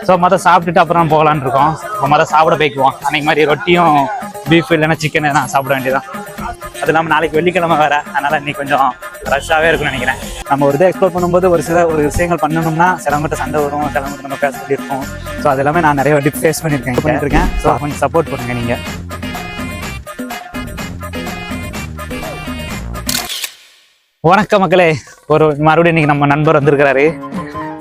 So மொதல் சாப்பிட்டுட்டு அப்புறம் போகலான்னு இருக்கோம். இப்போ மொதல் சாப்பிட போய்க்குவோம். அன்றைக்கி மாதிரி ரொட்டியும் பீஃப் இல்லைன்னா சிக்கன் தான் சாப்பிட வேண்டியதான். அது இல்லாமல் நாளைக்கு வெள்ளிக்கிழமை வேறு, அதனால் இன்னைக்கு கொஞ்சம் ரஷ்ஷாகவே இருக்குன்னு நினைக்கிறேன். நம்ம ஒரு இதை எக்ஸ்ப்ளோர் பண்ணும்போது ஒரு விஷயங்கள் பண்ணணும்னா சிலவங்கிட்ட சண்டை வரும், சிலவங்கிட்ட நம்ம பேச சொல்லியிருக்கோம். ஸோ அது எல்லாமே நான் நிறைய வாட்டி ஃபேஸ் பண்ணியிருக்கேன். ஸோ கொஞ்சம் சப்போர்ட் பண்ணுங்கள் நீங்கள். வணக்கம் மக்களே. மறுபடியும் இன்னைக்கு நம்ம நண்பர் வந்திருக்கிறாரு.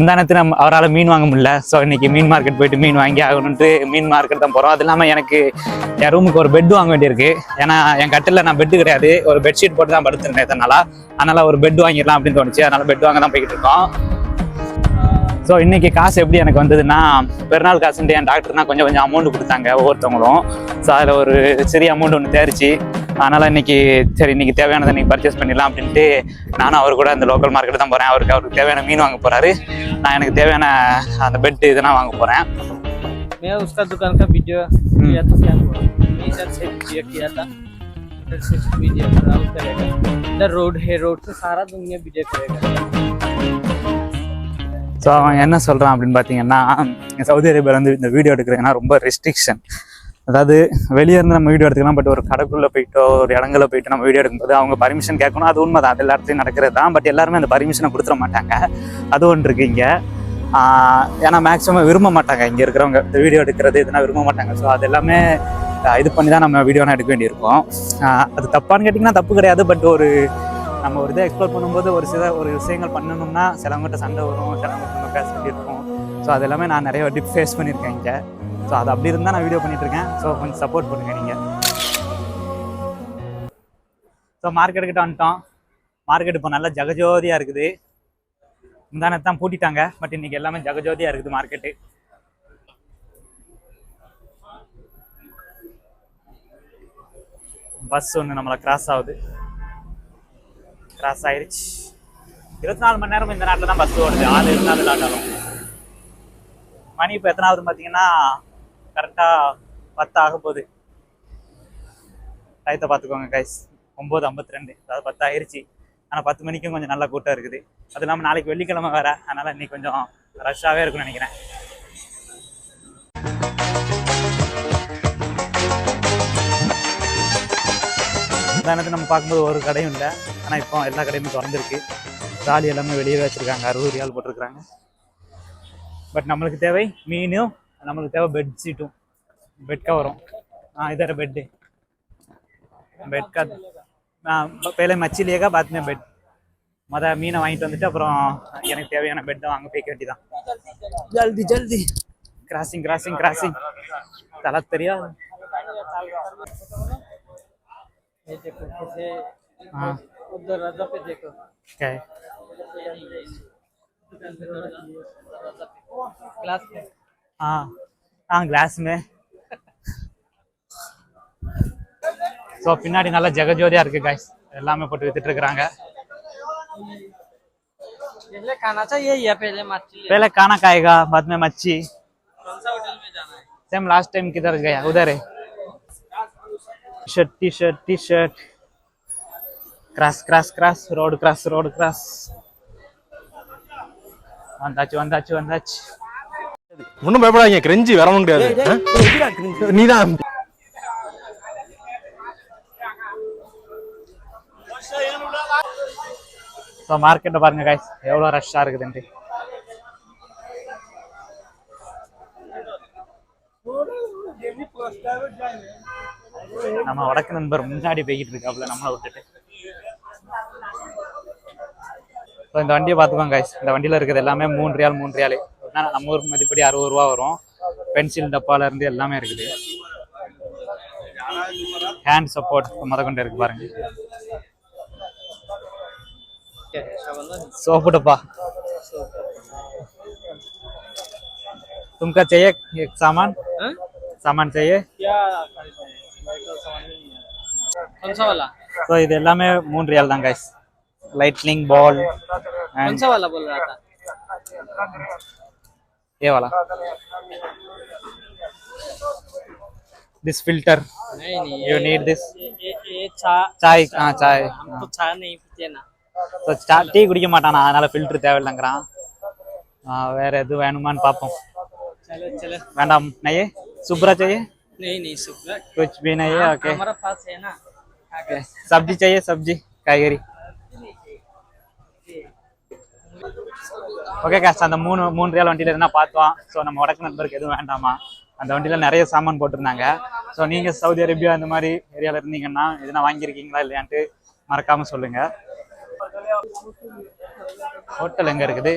இந்த நேரத்தில் அவரால் மீன் வாங்க முடியல. ஸோ இன்னைக்கு மீன் மார்க்கெட் போயிட்டு மீன் வாங்கி ஆகணுன்ட்டு மீன் மார்க்கெட் தான் போகிறோம். அது இல்லாமல் எனக்கு என் ரூமுக்கு ஒரு பெட் வாங்க வேண்டியிருக்கு. ஏன்னா என் கட்டில் நான் பெட்டு கிடையாது, ஒரு பெட்ஷீட் போட்டு தான் படுத்துருந்தேன் அதனால ஒரு பெட் வாங்கிடலாம் அப்படின்னு தோணுச்சு. அதனால பெட் வாங்க தான் போய்கிட்டு இருக்கோம். ஸோ இன்னைக்கு காசு எப்படி எனக்கு வந்ததுன்னா, பெருநாள் காசுன்ட்டு என் டாக்டர்னா கொஞ்சம் அமௌண்ட் கொடுத்தாங்க ஒவ்வொருத்தவங்களும். ஸோ அதில் ஒரு சிறிய அமௌண்ட் ஒன்று தேர்ச்சி. அதனால் இன்னைக்கு தேவையானதை இன்னைக்கு பர்ச்சேஸ் பண்ணிடலாம் அப்படின்ட்டு நானும் அவர் கூட அந்த லோக்கல் மார்க்கெட்டு தான் போகிறேன். அவருக்கு தேவையான மீன் வாங்க போகிறாரு, நான் எனக்கு தேவையான அந்த பெட் இதெல்லாம் வாங்க போகிறேன். मैं उसका दुकान का वीडियो किया था, क्या हुआ इधर से वीडियो किया था, इधर से वीडियो करेगा, इधर रोड है, रोड से सारा दुनिया वीडियो करेगा. ஸோ அவன் என்ன சொல்கிறான் அப்படின்னு பார்த்தீங்கன்னா, சவுதி அரேபியாவில் வந்து இந்த வீடியோ எடுக்கிறதுனா ரொம்ப ரெஸ்ட்ரிக்ஷன். அதாவது வெளியே இருந்து நம்ம வீடியோ எடுத்துக்கலாம், பட் ஒரு கடைக்குள்ளே போயிட்டோ ஒரு இடங்களில் போயிட்டு நம்ம வீடியோ எடுக்கும்போது அவங்க பர்மிஷன் கேட்கணும். அது உண்மை தான், அது எல்லா இடத்துலையும் நடக்கிறது தான். பட் எல்லாருமே அந்த பர்மிஷனை கொடுத்துட மாட்டாங்க. அது ஒன்று இருக்குது இங்கே. ஏன்னா மேக்ஸிமம் விரும்ப மாட்டாங்க இங்கே இருக்கிறவங்க இந்த வீடியோ எடுக்கிறது இதெல்லாம் விரும்ப மாட்டாங்க. ஸோ அது எல்லாமே இது பண்ணி தான் நம்ம வீடியோலாம் எடுக்க வேண்டியிருக்கும். அது தப்பான்னு கேட்டிங்கன்னா தப்பு கிடையாது. பட் நம்ம ஒரு இதை எக்ஸ்ப்ளோர் பண்ணும்போது ஒரு விஷயங்கள் பண்ணணும்னா சிலவங்கிட்ட சண்டை வரும், சிலவங்கிட்ட நம்ம பேச வேண்டியிருக்கும். ஸோ அது எல்லாமே நான் நிறைய வாட்டி ஃபேஸ் பண்ணியிருக்கேன் இங்கே. ஸோ அது அப்படி இருந்தால் நான் வீடியோ பண்ணிகிட்ருக்கேன். ஸோ கொஞ்சம் சப்போர்ட் பண்ணுங்கள் நீங்கள். ஸோ மார்க்கெட்டுக்கிட்ட வந்துட்டோம். மார்க்கெட் இப்போ நல்லா ஜகஜோதியாக இருக்குது. முந்தானே தான் பூட்டிட்டாங்க, பட் இன்னைக்கு எல்லாமே ஜகஜோதியாக இருக்குது மார்க்கெட்டு. பஸ் ஒன்று நம்மளை கிராஸ் ஆகுது. கிராஸ் ஆயிடுச்சு. 24 மணி நேரம் இந்த நாட்டில் தான் பஸ் ஓடுது. ஆள் இருந்தாலும் இல்லாட்டாலும். மணி இப்போ எத்தனாவது பார்த்தீங்கன்னா கரெக்டாக 10 ஆக போகுது. டயத்தை பார்த்துக்கோங்க கைஸ். 9:52, அதாவது 10 ஆயிடுச்சு. ஆனால் 10 மணிக்கும் கொஞ்சம் நல்ல கூட்டம் இருக்குது. அது இல்லாமல் நாளைக்கு வெள்ளிக்கிழமை வேறு, அதனால் இன்னைக்கு கொஞ்சம் ரஷ்ஷாகவே இருக்குன்னு நினைக்கிறேன். இந்த நேரத்தில் நம்ம பார்க்கும்போது ஒரு கடையும் இல்லை. ஆனால் இப்போ எல்லா கடையுமே திறந்துருக்கு. தாலி எல்லாமே வெளியே வச்சுருக்காங்க. 60 ரியால் போட்டிருக்கிறாங்க. பட் நம்மளுக்கு தேவை மீனும், நம்மளுக்கு தேவை பெட்ஷீட்டும், பெட் கவரும். इधर बेड का पहले मच्छी लेगा, बाद में बेड. மீனை வாங்கிட்டு வந்துட்டு அப்புறம் எனக்கு தேவையான பெட்டை வாங்க போய் கேட்டிதான். ஜல்தி ஜல்தி. Crossing crossing crossing. தலை தெரியாது. கிளாஸ் மே. ஸோ பின்னாடி நல்லா ஜெகஜோதியா இருக்கு கைஸ். எல்லாமே போட்டு வித்துட்டு இருக்கிறாங்க. पहले खाना खाएगा, बाद में मच्छी. सेम लास्ट टाइम किधर गया, उधर है. T shirt cross cross cross road cross. வந்தாச்சு. ஒன்னும் பயப்படாதீங்க, கிரெஞ்சி வரவும் கிடையாது. நீதான் ஸோ மார்க்கெட்டை பாருங்க கைஸ், எவ்வளோ ரஷ்ஷாக இருக்குதுன்ட்டு. நம்ம வடக்கு நண்பர் முன்னாடி போய்கிட்டு இருக்காப்புல நம்மளை விட்டுட்டு. ஸோ இந்த வண்டியை பார்த்துக்கோங்க கைஸ். இந்த வண்டியில் இருக்கிறது எல்லாமே 3 ரியால். நம்ம ஊருக்கு மதிப்படி 60 ரூபா வரும். பென்சில் டப்பால இருந்து எல்லாமே இருக்குது. ஹேண்ட் சப்போர்ட் கொண்டு இருக்கு பாருங்க. सोप डब्बा. तुमका चाहिए एक सामान चाहिए क्या? कौन सा वाला? तो இது எல்லாமே 3 ரியால் தான் गाइस. Lightning ball. कौन सा वाला बोल रहा था? ये वाला. This filter. नहीं you need this. ये चाय. हमको चाय नहीं पीते ना. டீ குடிக்க மாட்டானா, அதனால ஃபில்டர் தேவையில்லைங்கிறான். வேற எது வேணுமான்னு பார்ப்போம். चलो चलो வேண்டாம் நையே सुबरा चाहिए नहीं शुक्र कुछ भी नहीं है ओके हमारा पास है ना सब्जी चाहिए सब्जी காய்கறி ஓகே காசு அந்த மூணு ரியால் வண்டியில இருந்தா பார்த்தோம். ஸோ நம்ம வடக்கு நண்பருக்கு எதுவும் வேண்டாமா, அந்த வண்டியில நிறைய சாமான் போட்டிருந்தாங்க. ஸோ நீங்க சவுதி அரேபியா இந்த மாதிரி ஏரியால இருந்தீங்கன்னா எதுனா வாங்கியிருக்கீங்களா இல்லையான்ட்டு மறக்காம சொல்லுங்க. ஹோட்டல் எங்க இருக்குது?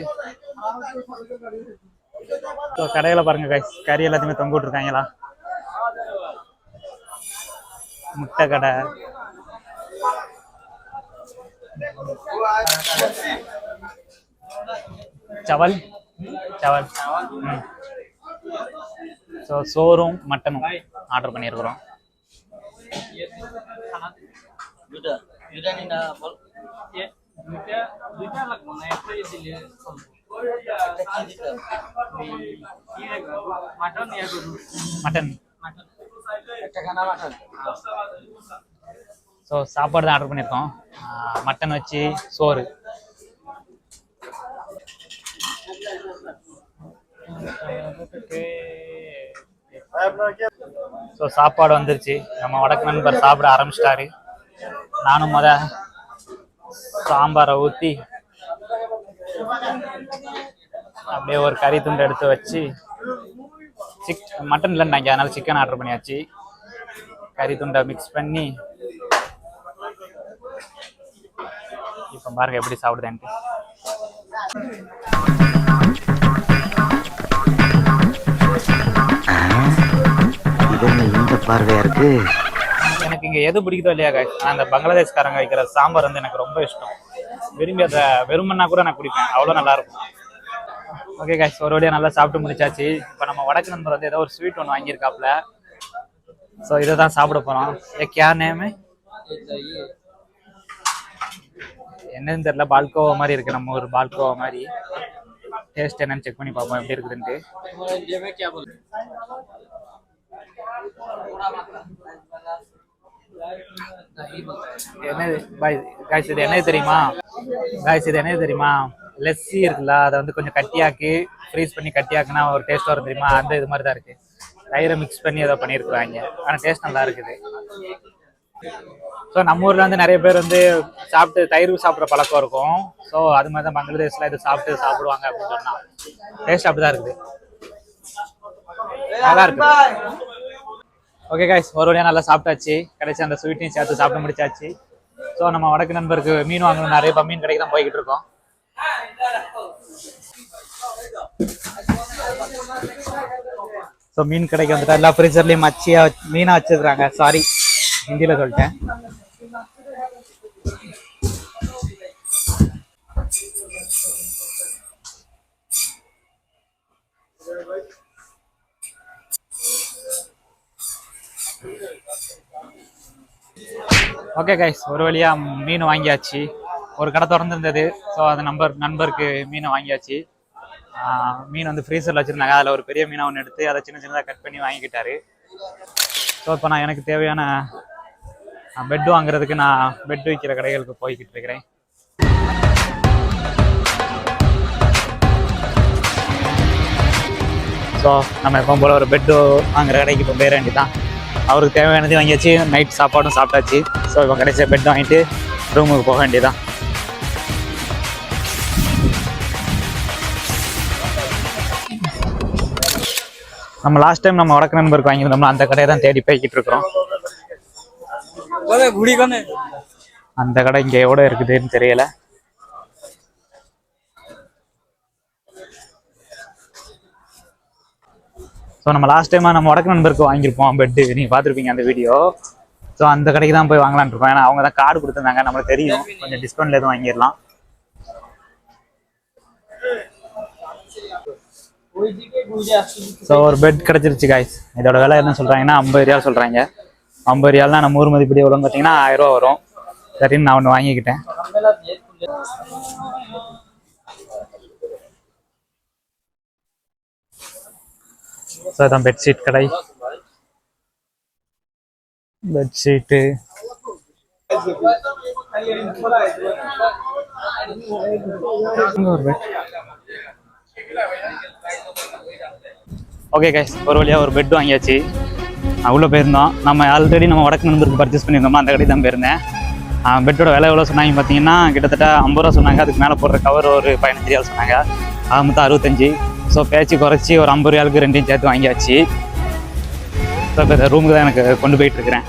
ஸோ கடையில பாருங்க கைஸ், கறி எல்லாத்தையுமே தொங்க விட்டுருக்காங்களா, முட்டை கடை. चावल चावल ஸோ சோறும் மட்டனும் ஆர்டர் பண்ணியிருக்கிறோம். மட்டன் ஸோ சாப்பாடு தான் ஆர்டர் பண்ணியிருக்கோம். மட்டன் வச்சு சோறு. ஸோ சாப்பாடு வந்துருச்சு. நம்ம வடக்கு நண்பர் சாப்பிட ஆரம்பிச்சிட்டாரு. நானும் சாம்பாரை ஊற்றி அப்படியே ஒரு கறி துண்டு எடுத்து வச்சு மட்டன் இல்லைன்னாங்க, அதனால சிக்கன் ஆர்டர் பண்ணியாச்சு. கறி துண்டை மிக்ஸ் பண்ணி இப்போ பாருங்க எப்படி சாப்பிடுதேன்ட்டு. இந்த பார்வையா இருக்கு. எனக்கு இங்க எது பிடிக்குதோ இல்லையா guys, அந்த பங்களாதேஷ்காரங்க வைக்கிற சாம்பார் வந்து எனக்கு ரொம்ப இஷ்டம். விரும்பி அதை வெறுமன்னா கூட நான் குடிப்பேன், அவ்வளோ நல்லா இருக்கும். ஓகே guys, ஒரு வழியா நல்லா சாப்பிட்டு முடிச்சாச்சு. இப்போ நம்ம வடக்கு நண்பர் வந்து ஏதோ ஒரு ஸ்வீட் ஒன்று வாங்கியிருக்காப்ல. ஸோ இதை தான் சாப்பிட போறோம். கே நேமு என்னன்னு தெரியல, பால்கோவா மாதிரி இருக்கு, நம்ம ஒரு பால்கோவா மாதிரி. டேஸ்ட் என்னன்னு செக் பண்ணி பார்ப்போம் எப்படி இருக்குதுன்ட்டு. என்னது காய்ஸ், இது என்னது தெரியுமா காய்ஸ், இது என்னது தெரியுமா, லெஸ்ஸி இருக்குல்ல, அதை வந்து கொஞ்சம் கட்டியாக்கி ஃப்ரீஸ் பண்ணி கட்டியாக்குனா ஒரு டேஸ்ட் வரும் தெரியுமா, அந்த இது மாதிரி தான் இருக்கு. தயிரை மிக்ஸ் பண்ணி ஏதோ பண்ணியிருக்கிறாங்க, ஆனால் டேஸ்ட் நல்லா இருக்குது. ஸோ நம்ம ஊர்ல வந்து நிறைய பேர் வந்து சாப்பிட்டு தயிர் சாப்பிட்ற பழக்கம் இருக்கும். ஸோ அது மாதிரி தான் பங்களாதேஷ்ல இது சாப்பிடுவாங்க அப்படின்னு சொன்னா டேஸ்ட் அப்படிதான் இருக்குது, நல்லா இருக்கு. ஓகே கைஸ், ஒரு வழியா நல்லா சாப்பிட்டாச்சு. கடைசி அந்த ஸ்வீட்டையும் சேர்த்து சாப்பிட்டு முடிச்சாச்சு. ஸோ நம்ம வடக்கு நண்பருக்கு மீன் வாங்கணும், நிறைய மீன் கடைக்கு தான் போய்கிட்டு இருக்கோம். ஸோ மீன் கடைக்கு வந்துட்டா எல்லா ஃப்ரீசர்லையும் மச்சியா மீனா வச்சிருக்காங்க. சாரி, ஹிந்தியில சொல்லிட்டேன். ஓகே கைஸ், ஒரு வழியா மீன் வாங்கியாச்சு. ஒரு கடை திறந்துருந்தது. ஸோ அது நண்பருக்கு மீனை வாங்கியாச்சு. மீன் வந்து ஃப்ரீசரில் வச்சுருந்தாங்க. அதில் ஒரு பெரிய மீனை ஒன்று எடுத்து அதை சின்ன சின்னதாக கட் பண்ணி வாங்கிக்கிட்டாரு. ஸோ இப்போ நான் எனக்கு தேவையான பெட் வாங்குறதுக்கு நான் பெட் வைக்கிற கடைகளுக்கு போய்கிட்டு இருக்கிறேன். ஸோ நம்ம எப்பவும் போல் ஒரு பெட்டு வாங்குற கடைக்கு இப்போ போயிட வேண்டியதான். அவருக்கு தேவையானது வாங்கியாச்சு, நைட் சாப்பாடும் சாப்பிட்டாச்சு. ஸோ இப்போ கடைசியாக பெட் வாங்கிட்டு ரூமுக்கு போக வேண்டியதான். நம்ம லாஸ்ட் டைம் நம்ம வடக்கு நண்பருக்கு வாங்கியிருந்தோம்னா அந்த கடையை தான் தேடி போய்கிட்டு இருக்கிறோம். அந்த கடை இங்கே எவ்வளோ இருக்குதுன்னு தெரியல. ஸோ நம்ம லாஸ்ட் டைமாக நம்ம வடக்கு நண்பருக்கு வாங்கியிருப்போம் பெட்டு, நீங்கள் பார்த்துருப்பீங்க அந்த வீடியோ. ஸோ அந்த கடைக்கு தான் போய் வாங்கலான்னு இருக்கோம். ஏன்னா அவங்க தான் கார்டு கொடுத்துருந்தாங்க, நம்மளுக்கு தெரியும், கொஞ்சம் டிஸ்கவுண்ட்ல எதுவும் வாங்கிடலாம். ஸோ ஒரு பெட் கிடச்சிருச்சு காய்ஸ். இதோட விலை என்ன சொல்கிறாங்கன்னா 50 ரியால் சொல்கிறாங்க. 50 ரியால்னா நம்ம ஊர் மதிப்படி எவ்வளோன்னு பார்த்தீங்கன்னா 1000 ரூபா வரும். சரின்னு நான் ஒன்று வாங்கிக்கிட்டேன். ஸோ அதான் பெட்ஷீட் கடை. பெட்ஷீட்டு ஒரு பெட் ஓகே கைஸ், ஒரு வழியாக ஒரு பெட் வாங்கியாச்சு. உள்ளே போயிருந்தோம். நம்ம ஆல்ரெடி நம்ம வடக்கு நண்பருக்கு பர்ச்சேஸ் பண்ணியிருந்தோமா, அந்த கடை தான் போயிருந்தேன். பெட்டோட விலை எவ்வளோ சொன்னாங்க பார்த்தீங்கன்னா, கிட்டத்தட்ட 50 ரூபா சொன்னாங்க. அதுக்கு மேலே போடுற கவர் ஒரு 15 ரியால் சொன்னாங்க. அது மொத்தம் 65. ஸோ பேச்சு குறைச்சி ஒரு 50 ரியாலுக்கு ரெண்டையும் சேர்த்து வாங்கியாச்சு. ஸோ இப்போ இந்த ரூமுக்கு தான் எனக்கு கொண்டு போயிட்டுருக்கிறேன்.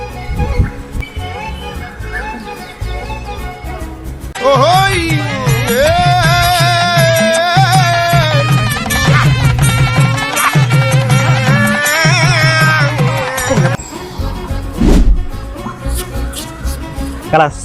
கலாஸ்